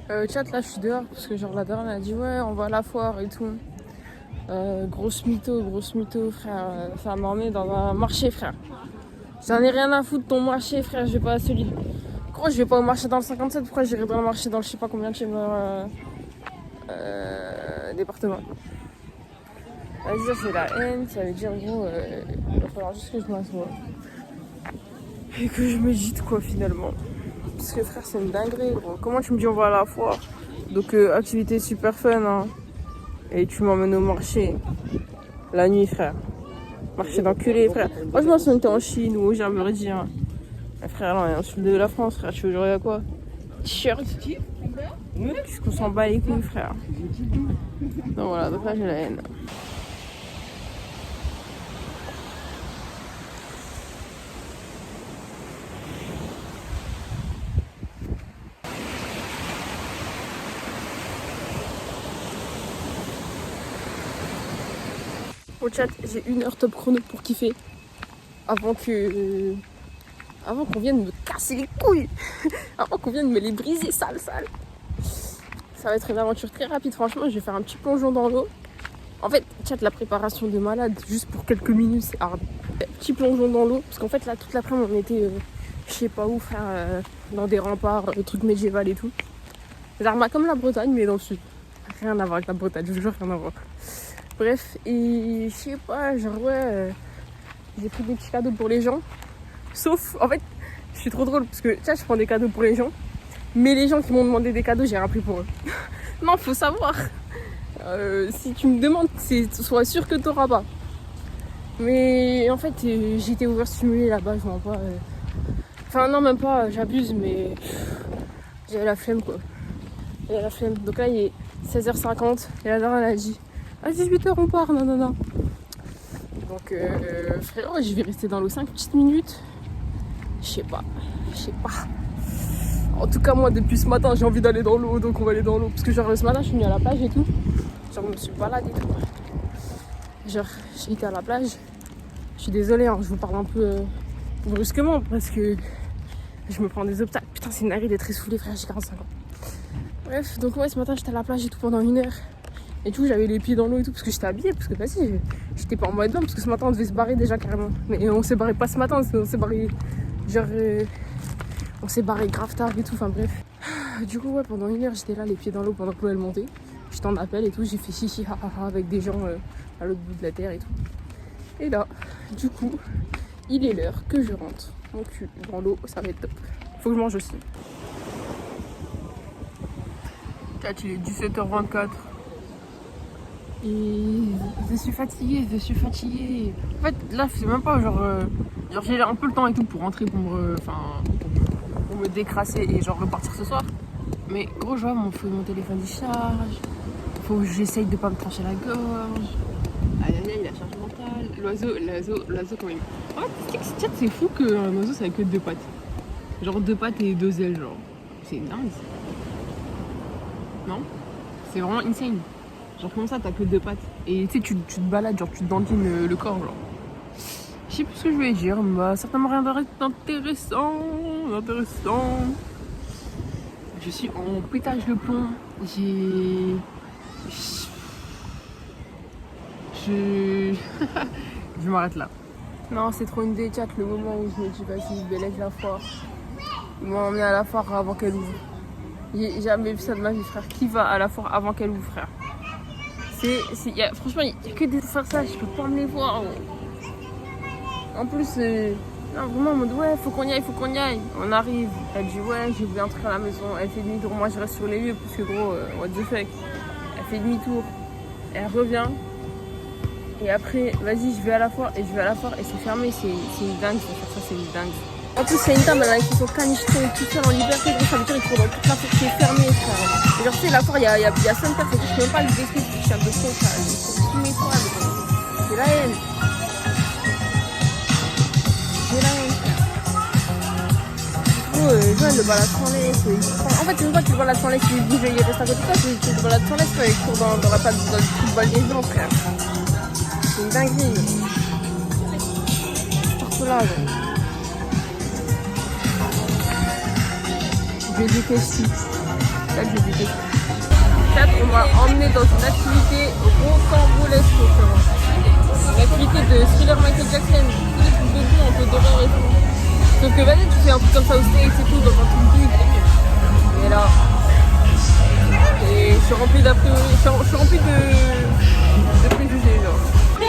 Chat, là je suis dehors parce que genre la dernière elle a dit ouais on va à la foire et tout. Grosse mytho frère. Ça m'a emmené dans un marché frère. J'en ai rien à foutre de ton marché frère, je vais pas à celui. Gros je vais pas au marché dans le 57, pourquoi j'irai dans le marché dans le je sais pas combien de chez moi département. Vas-y ça c'est la haine, ça veut dire gros il va falloir juste que je m'assoie. Et que je médite quoi finalement. Parce que frère c'est une dinguerie gros. Comment tu me dis on va à la foire? Donc activité super fun hein. Et tu m'emmènes au marché. La nuit frère. Marché d'enculé frère. Moi je pense qu'on était en Chine ou au Japon. Frère là, il y a un sud de la France frère. Tu veux jouer à quoi? T-shirt. Qu'est-ce qu'on s'en bat les couilles frère. Donc voilà, donc là j'ai la haine. Au chat, j'ai 1 heure top chrono pour kiffer. Avant qu'on vienne me casser les couilles. Avant qu'on vienne me les briser, sale. Ça va être une aventure très rapide, franchement, je vais faire un petit plongeon dans l'eau. En fait, chat, la préparation de malade, juste pour quelques minutes, c'est hard. Petit plongeon dans l'eau, parce qu'en fait, là, toute l'après-midi, on était, je sais pas où, frère, dans des remparts, trucs médiéval et tout. Zarma comme la Bretagne, mais dans le sud. Rien à voir avec la Bretagne, je vous jure, rien à voir. Bref, et je sais pas, genre ouais, j'ai pris des petits cadeaux pour les gens. Sauf, en fait, je suis trop drôle parce que tiens, je prends des cadeaux pour les gens. Mais les gens qui m'ont demandé des cadeaux, j'ai rien pris pour eux. Non, faut savoir. Si tu me demandes, sois sûr que t'auras pas. Mais en fait, j'étais overstimulée là-bas, je m'en pas. Enfin, non, même pas, j'abuse, mais j'avais la flemme quoi. J'avais la flemme. Donc là, il est 16h50 et la dernière, elle a dit à 18h on part, non. Donc frérot, je vais rester dans l'eau 5 petites minutes. Je sais pas. En tout cas moi depuis ce matin j'ai envie d'aller dans l'eau, donc on va aller dans l'eau. Parce que genre ce matin je suis venue à la plage et tout. Genre je me suis baladée et tout. Genre j'ai été à la plage. Je suis désolée hein, je vous parle un peu brusquement parce que je me prends des obstacles. Putain c'est une narine d'être essoufflée frère, j'ai 45 ans. Bref, donc ouais ce matin j'étais à la plage et tout pendant 1 heure. Et du coup j'avais les pieds dans l'eau et tout parce que j'étais habillée, parce que vas-y j'étais pas en mode bain parce que ce matin on devait se barrer déjà carrément. Mais on s'est barré pas ce matin, on s'est barré genre on s'est barré grave tard et tout, enfin bref. Du coup ouais pendant 1 heure j'étais là les pieds dans l'eau pendant que l'eau elle montait. J'étais en appel et tout, j'ai fait chichi ha avec des gens à l'autre bout de la terre et tout. Et là, du coup, il est l'heure que je rentre mon cul dans l'eau, ça va être top. Faut que je mange aussi. Là il est 17h24. Et je suis fatiguée. En fait, là, c'est même pas genre j'ai un peu le temps et tout pour rentrer, pour me décrasser et genre repartir ce soir. Mais gros, je vois, mon téléphone il charge. Faut que j'essaye de pas me trancher la gorge. Aïe, la charge mentale. L'oiseau quand même. Ouais, c'est fou qu'un oiseau ça a que 2 pattes. Genre 2 pattes et 2 ailes, genre. C'est dingue. Non? C'est vraiment insane. Genre comment ça t'as que 2 pattes? Et tu sais tu te balades, genre tu te dandines le corps genre. Je sais plus ce que je voulais dire, bah certainement rien d'intéressant. Je suis en pétage de plomb. Je m'arrête là. Non c'est trop une déchat le moment où je me dis vas-y je bélègue la foire. Ils m'ont emmené à la foire avant qu'elle ouvre. J'ai jamais vu ça de ma vie frère. Qui va à la foire avant qu'elle ouvre frère? Franchement, il n'y a que des faire ça, je peux pas me les voir. En plus, non, vraiment, en mode ouais, faut qu'on y aille. On arrive, elle dit ouais, je vais entrer à la maison. Elle fait demi-tour, moi je reste sur les lieux, parce que gros, what the fuck. Elle fait demi-tour, elle revient. Et après, vas-y, je vais à la foire, et c'est fermé. C'est une dingue, ça, c'est une dingue. En plus, c'est une table qui sont canichetés tout seul en liberté, donc ça veut dire qu'ils courent dans toute la foire qui est fermée, frère. Et genre, tu sais, la foire, il y a 5 personnes, je peux même pas le décrire, je suis un peu con, frère. Ils sont tous mes poils, c'est la haine. Joël, le balade sans laisse. En fait, une fois que tu le balades sans laisse, tu lui dis, il reste à côté de toi, tu le balades sans laisse, il court dans la table, dans le football des gens, frère. C'est une dinguerie. Partout là, je déteste. Là, j'ai détesté. 4, on m'a emmené dans une activité rocambolesque. Une activité de thriller Michael Jackson. Tous les trucs de con, un peu d'horreur et tout. Sauf que vas-y, tu fais un truc comme ça au States et tout, dans un truc big. Et là. Et je suis remplie d'a priori. Je suis remplie de préjugés, genre.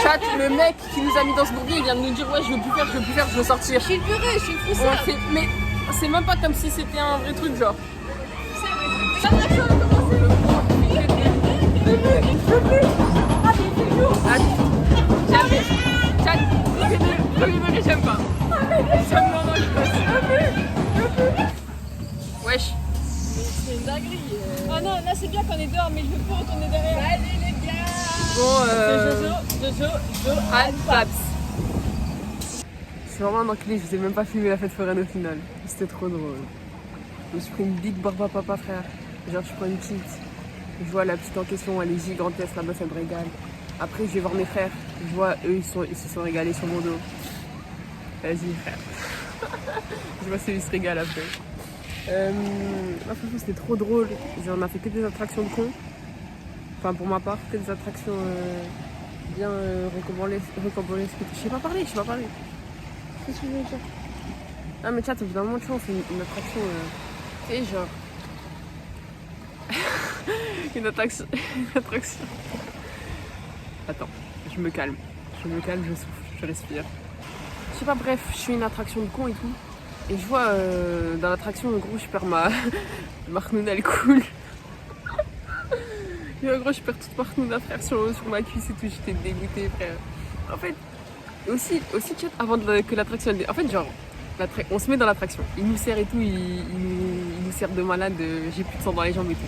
Chat, le mec qui nous a mis dans ce bourbier, il vient de nous dire ouais, je veux plus faire, je veux sortir. Je suis purée, je suis frustrée. Mais c'est même pas comme si c'était un vrai truc, genre. J'aime pas. Wesh. C'est une dinguerie. Oh non, là c'est bien qu'on est dehors, mais je veux pas retourner derrière. Allez les gars. Bon, Jojo, Paps. Je suis vraiment un enculé, je vous ai même pas filmé la fête foraine au final. C'était trop drôle. Je me suis pris une big barbe à papa, frère. Genre, je prends une petite. Je vois la petite en question, elle est gigantesque, la meuf, elle me régale. Après, je vais voir mes frères. Je vois, eux, ils se sont régalés sur mon dos. Vas-y, frère. Je vois celui qui se régale après. Franchement, c'était trop drôle. On a fait que des attractions de cons. Enfin, pour ma part, que des attractions bien rocambolesques. Je sais pas parler. Qu'est-ce que je veux dire? Ah, mais chat, au bout d'un moment, tu vois, on fait une attraction. Tu sais, genre. Une attraction. Attends, je me calme, je souffle, je respire. Je sais pas, bref, je fais une attraction de con et tout. Et je vois dans l'attraction, en gros, je perds ma Marnouna, elle coule. Et en gros, je perds toute Marnouna, frère, sur ma cuisse et tout. J'étais dégoûtée, frère. En fait, aussi chat, avant que l'attraction. En fait, genre, on se met dans l'attraction. Il nous serre et tout, il nous serre de malade. J'ai plus de sang dans les jambes et tout.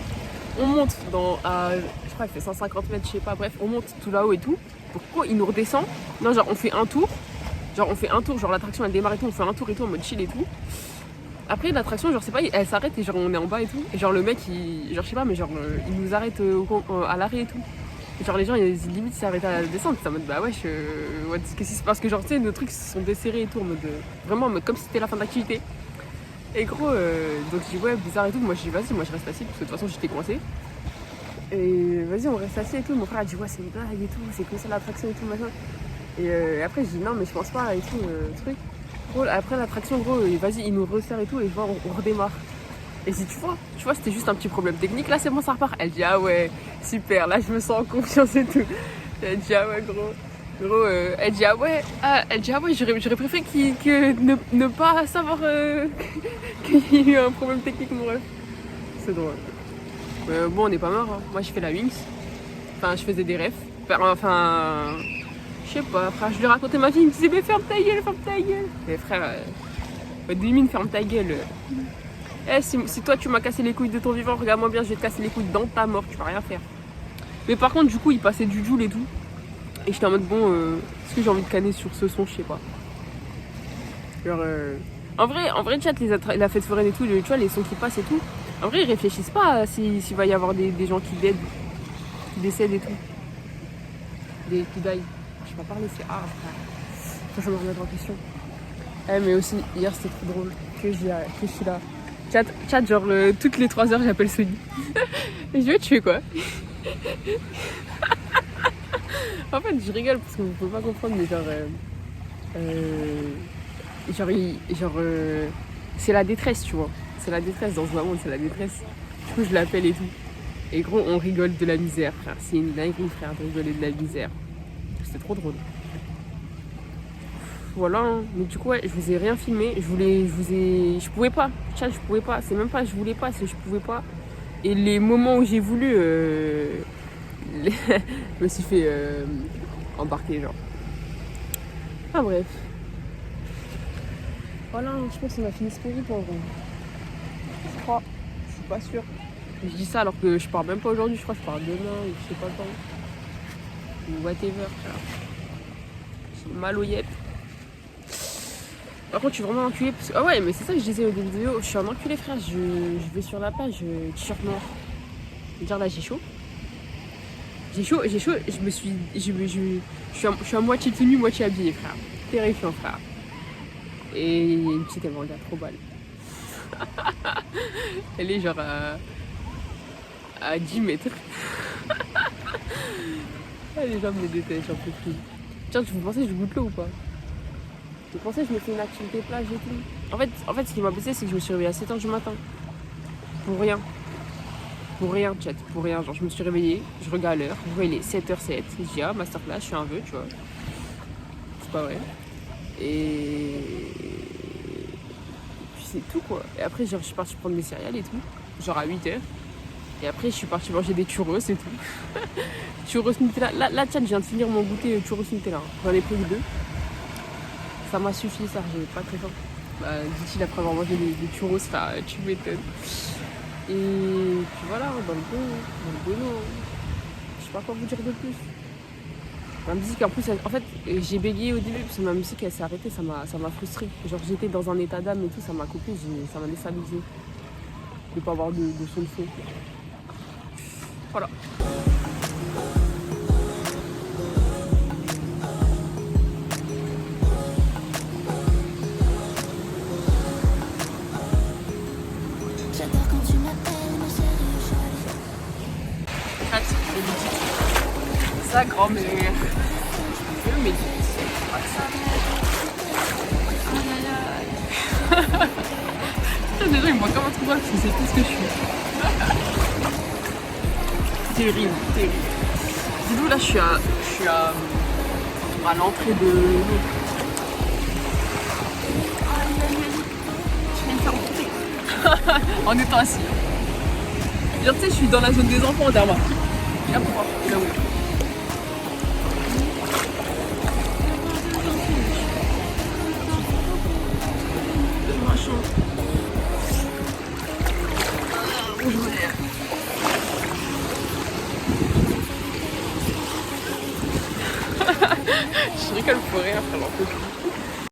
On monte je crois qu'il fait 150 mètres, je sais pas, bref, on monte tout là-haut et tout. Pourquoi il nous redescend? Non, genre on fait un tour, genre l'attraction elle démarre et tout, on fait un tour et tout en mode chill et tout. Après l'attraction, genre c'est pas, elle s'arrête et genre on est en bas et tout. Et genre le mec, genre je sais pas, mais genre il nous arrête à l'arrêt et tout. Et genre les gens, limite ils s'arrêtent à la descente, c'est en mode bah wesh, qu'est-ce qui se passe? Que genre tu sais, nos trucs se sont desserrés et tout, en mode, vraiment en mode comme si c'était la fin d'activité. Et gros, donc je dis ouais, bizarre et tout. Moi je dis vas-y, moi je reste assis parce que de toute façon j'étais coincée. Et vas-y, on reste assis et tout. Mon frère a dit ouais, c'est une blague et tout, c'est comme ça l'attraction et tout, machin. Et après je dis non, mais je pense pas et tout, truc. Gros, après l'attraction, gros, vas-y, il nous resserre et tout, et je vois, on redémarre. Et si tu vois, c'était juste un petit problème technique. Là, c'est bon, ça repart. Elle dit ah ouais, super, là je me sens en confiance et tout. Elle dit ah ouais, gros, elle dit ah ouais, j'aurais préféré ne pas savoir qu'il y a eu un problème technique, mon rêve. C'est drôle. Bon, on n'est pas mort, hein. Moi je fais la Wings. Enfin, je faisais des refs. Enfin, je sais pas, frère, je lui racontais ma vie, il me disait mais ferme ta gueule. Mais frère, 10 000, ferme ta gueule. Si toi tu m'as cassé les couilles de ton vivant, regarde-moi bien, je vais te casser les couilles dans ta mort, tu vas rien faire. Mais par contre, du coup, il passait du joule et tout. Et j'étais en mode bon, est-ce que j'ai envie de canner sur ce son, je sais pas. Genre, en vrai, chat, la fête foraine et tout, tu vois, les sons qui passent et tout. En vrai, ils réfléchissent pas s'il va y avoir des gens qui décèdent et tout. Qui die. Je sais pas parler, c'est hard, frère. Faut que je me remette en question. Mais aussi, hier c'était trop drôle que je suis là. Chat, genre toutes les 3 heures j'appelle Sony. Et je vais te tuer quoi. En fait, je rigole parce que vous pouvez pas comprendre, mais c'est la détresse, tu vois. C'est la détresse dans ce monde, c'est la détresse. Du coup, je l'appelle et tout. Et gros, on rigole de la misère, frère. C'est une dinguerie, frère, de rigoler de la misère. C'était trop drôle. Voilà, hein. Mais du coup, ouais, je vous ai rien filmé. Je pouvais pas. Chat, je pouvais pas. C'est même pas je voulais pas, c'est je pouvais pas. Et les moments où j'ai voulu, je me suis fait embarquer, genre. Ah, bref. Voilà, je pense qu'on a fini ce périple en vrai. Je crois. Je suis pas sûre. Je dis ça alors que je pars même pas aujourd'hui. Je crois que je pars demain ou je sais pas quand. Ou whatever, frère. J'ai mal aux yep. Par contre, je suis vraiment enculée parce que... Ah ouais, mais c'est ça que je disais au début de vidéo. Je suis un enculé, frère. Je vais sur la page t-shirt noir. Dire là, j'ai chaud. J'ai chaud. Je suis à moitié tenue, moitié habillée, frère. Terrifiant, frère. Et une petite, elle me regarde trop balle. Elle est genre... à 10 mètres. Ah, les gens me détestent, j'en peux plus. Tiens, vous pensez que je goûte l'eau ou pas? Vous pensez que je me fais une activité plage et tout? En fait, ce qui m'a blessé, c'est que je me suis réveillée à 7h du matin. Pour rien. Pour rien, chat. Pour rien. Genre, je me suis réveillée, je regarde l'heure, je vois il est 7h07. Je dis, ah, masterclass, je suis un vœu, tu vois. C'est pas vrai. Et puis c'est tout, quoi. Et après, genre, je suis partie prendre mes céréales et tout. Genre à 8h. Et après, je suis partie manger des churros et tout. Churros Nutella. Là, tiens, je viens de finir mon goûter churros Nutella. J'en ai pris 2. Ça m'a suffi, ça. J'ai pas très faim. Bah, dit-il après avoir mangé des churros, ça, tu m'étonnes. Et puis voilà, dans le bono. Je sais pas quoi vous dire de plus. Ma musique, en plus, en fait, j'ai bégayé au début parce que ma musique, elle s'est arrêtée. Ça m'a frustrée. Genre, j'étais dans un état d'âme et tout, ça m'a coupé. Ça m'a déstabilisé. De pas avoir de son de fond. Voilà. J'adore quand tu m'appelles, ma chérie jolie. Sa grand-mère. Je médite. Putain, déjà, il me voit comme un trou parce que c'est tout ce que je suis. Terrible, terrible. Dis-nous, là, je suis à l'entrée de l'eau. Je vais me faire monter. En étant assis. Genre, tu sais, je suis dans la zone des enfants derrière moi. Et là, pour voir. Et là, oui. Je rigole pour rien, frère, j'en peux plus.